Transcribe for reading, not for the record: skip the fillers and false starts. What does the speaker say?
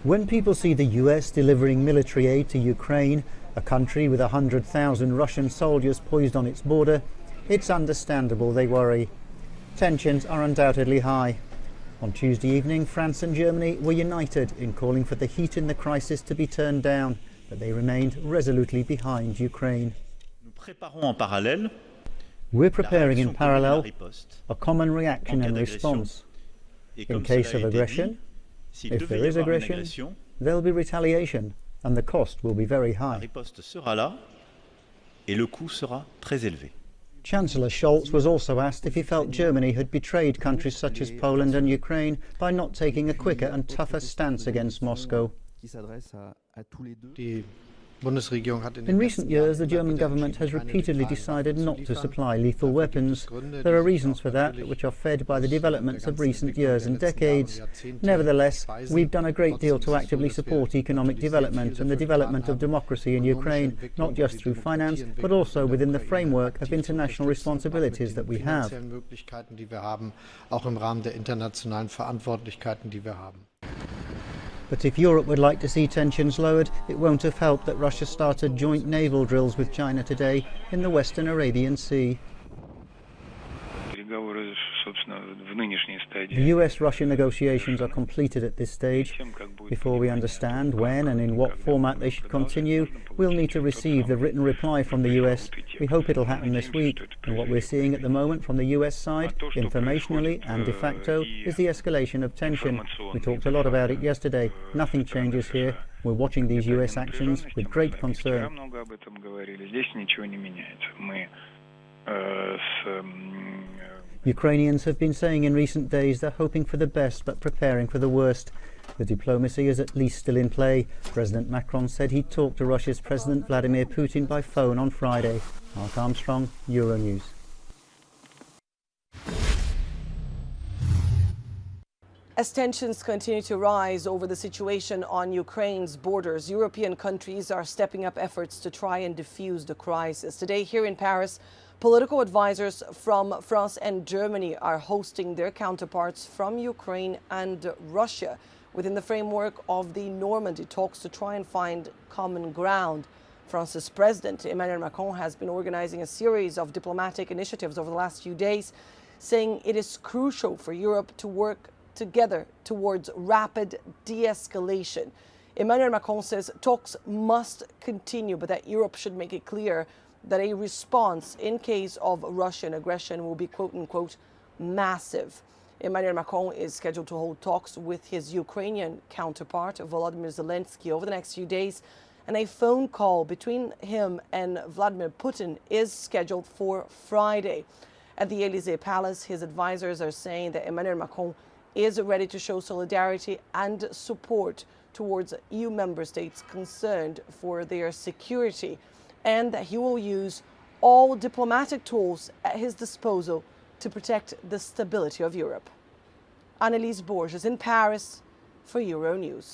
When people see the US delivering military aid to Ukraine, a country with 100,000 Russian soldiers poised on its border, it's understandable they worry. Tensions are undoubtedly high. On Tuesday evening, France and Germany were united in calling for the heat in the crisis to be turned down, but they remained resolutely behind Ukraine. We're preparing in parallel a common reaction and response. In case of aggression, if there is aggression, there'll be retaliation, and the cost will be very high. Chancellor Scholz was also asked if he felt Germany had betrayed countries such as Poland and Ukraine by not taking a quicker and tougher stance against Moscow. In recent years, the German government has repeatedly decided not to supply lethal weapons. There are reasons for that, which are fed by the developments of recent years and decades. Nevertheless, we've done a great deal to actively support economic development and the development of democracy in Ukraine, not just through finance, but also within the framework of international responsibilities that we have. But if Europe would like to see tensions lowered, it won't have helped that Russia started joint naval drills with China today in the Western Arabian Sea. The US-Russia negotiations are completed at this stage. Before we understand when and in what format they should continue, we'll need to receive the written reply from the US. We hope it'll happen this week. And what we're seeing at the moment from the US side, informationally and de facto, is the escalation of tension. We talked a lot about it yesterday. Nothing changes here. We're watching these US actions with great concern. Ukrainians have been saying in recent days they're hoping for the best but preparing for the worst. The diplomacy is at least still in play. President Macron said he'd talk to Russia's President Vladimir Putin by phone on Friday. Mark Armstrong, Euronews. As tensions continue to rise over the situation on Ukraine's borders, European countries are stepping up efforts to try and defuse the crisis. Today here in Paris, political advisors from France and Germany are hosting their counterparts from Ukraine and Russia within the framework of the Normandy talks to try and find common ground. France's President Emmanuel Macron has been organizing a series of diplomatic initiatives over the last few days, saying it is crucial for Europe to work together towards rapid de-escalation. Emmanuel Macron says talks must continue, but that Europe should make it clear that a response in case of Russian aggression will be quote-unquote massive. Emmanuel Macron is scheduled to hold talks with his Ukrainian counterpart, Volodymyr Zelensky, over the next few days, and a phone call between him and Vladimir Putin is scheduled for Friday. At the Élysée Palace, his advisors are saying that Emmanuel Macron is ready to show solidarity and support towards EU member states concerned for their security, and that he will use all diplomatic tools at his disposal to protect the stability of Europe. Annelise Borges in Paris for Euronews.